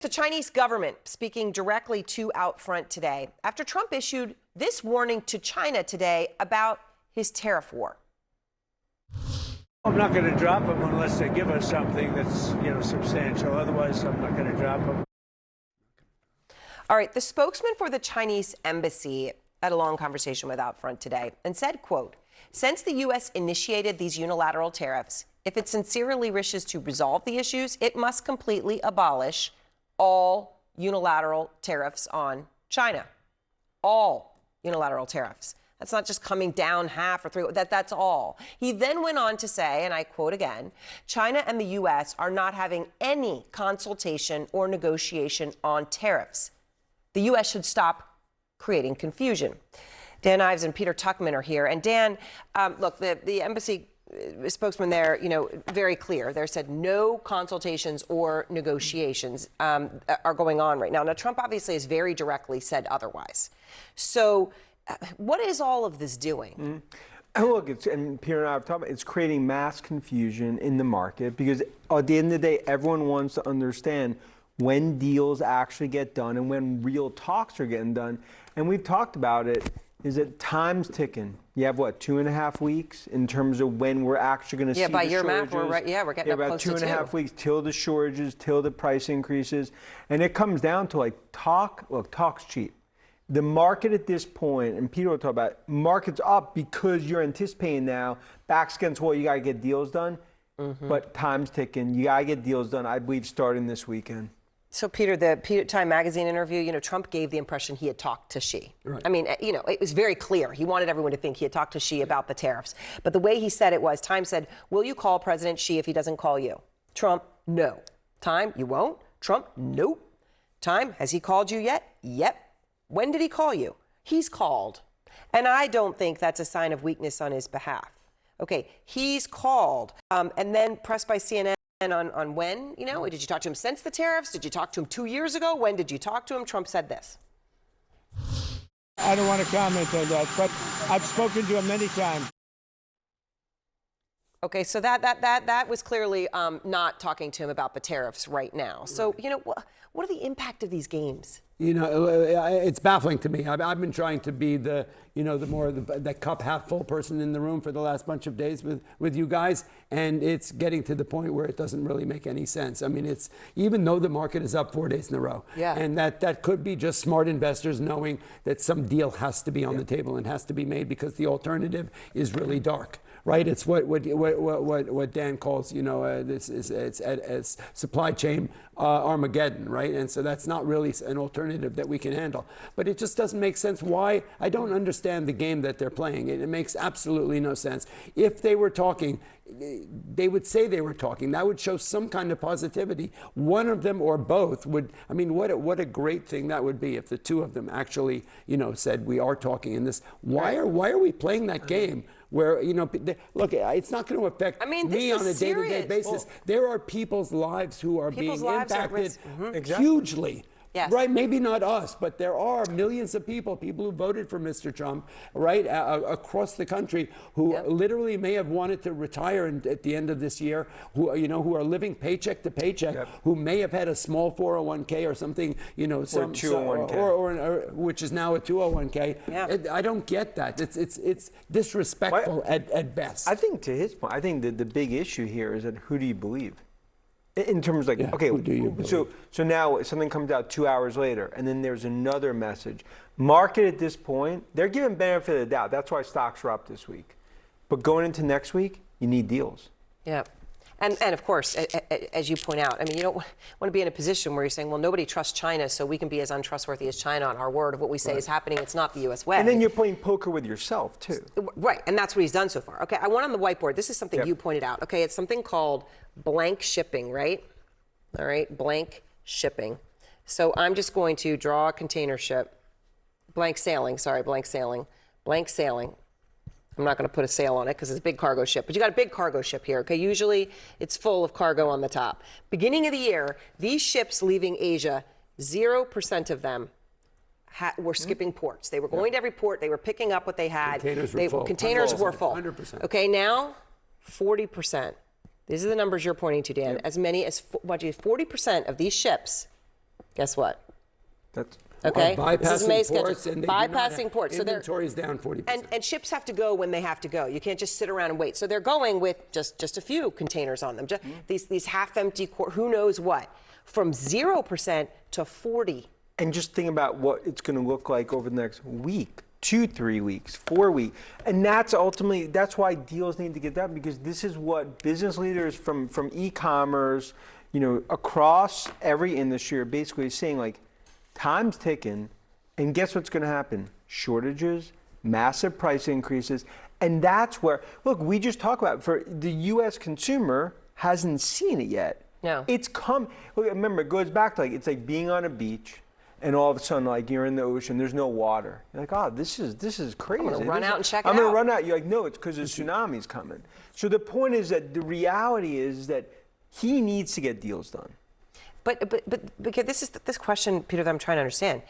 The Chinese government speaking directly to Outfront today after Trump issued this warning to China today about his tariff war. I'm not going to drop them unless they give us something that's, substantial. Otherwise, I'm not going to drop them. All right, the spokesman for the Chinese embassy had a long conversation with Outfront today and said, quote, since the U.S. initiated these unilateral tariffs, if it sincerely wishes to resolve the issues, it must completely abolish all unilateral tariffs on China. All unilateral tariffs. That's not just coming down half or three, that's all. He then went on to say, and I quote again, China and the U.S. are not having any consultation or negotiation on tariffs. The U.S. should stop creating confusion. Dan Ives and Peter Tuchman are here. And Dan, look, the embassy spokesman there, very clear. They said no consultations or negotiations are going on right now. Now, Trump obviously has very directly said otherwise. So what is all of this doing? Look, and Peter and I have talked about it's creating mass confusion in the market because at the end of the day, everyone wants to understand when deals actually get done and when real talks are getting done. And we've talked about it. Is that time's ticking? You have 2.5 weeks in terms of when we're actually going to see the shortages. Yeah, by your math, we're right. Yeah, we're getting up about close to 2.5 weeks till the shortages, till the price increases, and it comes down to talk's cheap. The market at this point, and Peter will talk about it, market's up because you're anticipating now backs against wall. You got to get deals done, but time's ticking. You got to get deals done. I believe starting this weekend. So, Peter, the Time magazine interview, Trump gave the impression he had talked to Xi. Right. I mean, it was very clear. He wanted everyone to think he had talked to Xi about the tariffs. But the way he said it was, Time said, will you call President Xi if he doesn't call you? Trump, no. Time, you won't? Trump, nope. Time, has he called you yet? Yep. When did he call you? He's called. And I don't think that's a sign of weakness on his behalf. Okay, he's called. And then pressed by CNN. And on when, did you talk to him since the tariffs? Did you talk to him 2 years ago? When did you talk to him? Trump said this. I don't want to comment on that, but I've spoken to him many times. Okay, so that was clearly not talking to him about the tariffs right now. So, what are the impact of these games? It's baffling to me. I've been trying to be the cup half full person in the room for the last bunch of days with you guys, and it's getting to the point where it doesn't really make any sense. I mean, it's even though the market is up 4 days in a row, and that could be just smart investors knowing that some deal has to be on the table and has to be made because the alternative is really dark. Right, it's what Dan calls, this is it's supply chain Armageddon, right? And so that's not really an alternative that we can handle. But it just doesn't make sense. Why? I don't understand the game that they're playing. It makes absolutely no sense. If they were talking, they would say they were talking. That would show some kind of positivity. One of them or both would. I mean, what a great thing that would be if the two of them actually, said we are talking in this. Why are we playing that game? Where, look, it's not going to affect me on a day-to-day basis. There are people's lives who are being impacted hugely. Yes. Right, maybe not us, but there are millions of people who voted for Mr. Trump, right, across the country who literally may have wanted to retire at the end of this year, who are living paycheck to paycheck, who may have had a small 401k or something, some 201k, or which is now a 201k. Yeah. I don't get that. It's disrespectful at best. I think to his point, I think that the big issue here is that who do you believe? In terms of so now something comes out 2 hours later, and then there's another message. Market at this point, they're giving benefit of the doubt. That's why stocks are up this week. But going into next week, you need deals. Yeah. And of course, as you point out, I mean, you don't want to be in a position where you're saying, well, nobody trusts China, so we can be as untrustworthy as China on our word of what we say is happening. It's not the U.S. way. And then you're playing poker with yourself, too. Right. And that's what he's done so far. Okay. I want on the whiteboard. This is something you pointed out. Okay. It's something called blank shipping, right? All right. Blank shipping. So I'm just going to draw a container ship. Blank sailing. I'm not going to put a sail on it because it's a big cargo ship, but you got a big cargo ship here. Okay, usually it's full of cargo on the top. Beginning of the year, these ships leaving Asia, 0% of them were skipping ports. They were going to every port. They were picking up what they had. Containers were full. 100%. Okay, now 40%. These are the numbers you're pointing to, Dan. As many as 40% of these ships Guess what? That's Okay, Are this is bypassing May's ports, schedule. and they do not Bypassing have- ports. So they're inventory is down 40%. and ships have to go when they have to go. You can't just sit around and wait. So they're going with just a few containers on them. Just these half-empty, who knows what, from 0% to 40. And just think about what it's going to look like over the next week, 2, 3 weeks, 4 weeks. And that's ultimately, that's why deals need to get done, because this is what business leaders from e-commerce, across every industry are basically saying, like, time's ticking, and guess what's going to happen? Shortages, massive price increases. And that's where, look, we just talked about, for the U.S. consumer hasn't seen it yet. No. It's come, look, remember, it goes back to, like, it's like being on a beach, and all of a sudden, like, you're in the ocean, there's no water. You're like, oh, this is crazy. I'm gonna run out and check it I'm gonna out. run out. You're like, no, it's because the tsunami's coming. So the point is that the reality is that he needs to get deals done. But because this question, Peter, that I'm trying to understand.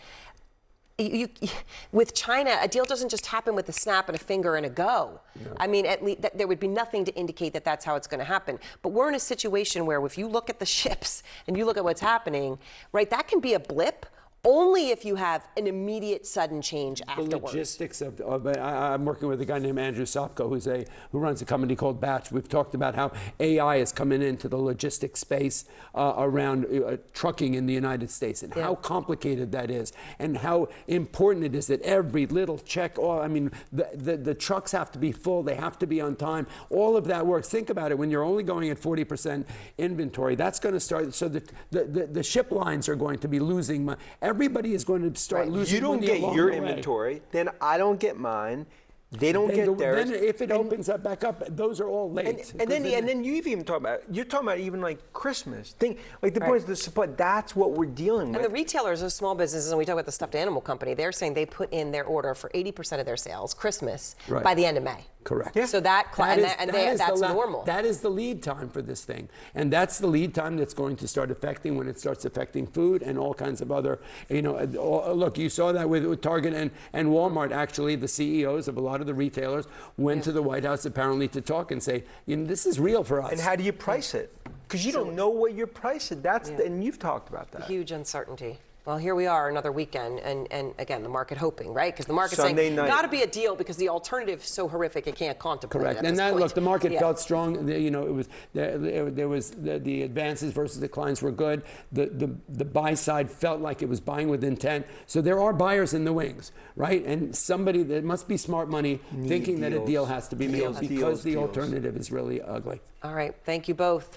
With China, a deal doesn't just happen with a snap and a finger and a go. No. I mean, at least there would be nothing to indicate that that's how it's going to happen. But we're in a situation where if you look at the ships and you look at what's happening, right, that can be a blip. Only if you have an immediate sudden change afterwards. The logistics of I'm working with a guy named Andrew Sopko, who runs a company called Batch. We've talked about how AI is coming into the logistics space around trucking in the United States, and how complicated that is, and how important it is that every little check. The trucks have to be full. They have to be on time. All of that works. Think about it. When you're only going at 40% inventory, that's going to start. So the ship lines are going to be losing money. Everybody is going to start losing You don't money get along your the way. inventory, then I don't get mine. They don't get theirs. Then if it opens up back up, those are all late. And then you even talk about, you're talking about even like Christmas. Think, like, the point is the supply. That's what we're dealing And with. the retailers, those small businesses, and we talk about the stuffed animal company, they're saying they put in their order for 80% of their sales, Christmas, Right. by the end of May. Correct. Yeah. So that's normal. That is the lead time for this thing, and that's the lead time that's going to start affecting when it starts affecting food and all kinds of other. Look, you saw that with Target and Walmart. Actually, the CEOs of a lot of the retailers went to the White House apparently to talk and say, this is real for us. And how do you price it? Because you don't know what you're pricing. And you've talked about that. Huge uncertainty. Well, here we are, another weekend, and again, the market hoping, right? Because the market's Sunday saying, night. got to be a deal because the alternative is so horrific it can't contemplate. Correct, at and this that point. look, the market felt strong. It was there was the advances versus declines were good. The buy side felt like it was buying with intent. So there are buyers in the wings, right? And somebody that must be smart money thinking that a deal has to be made because the alternative is really ugly. All right, thank you both.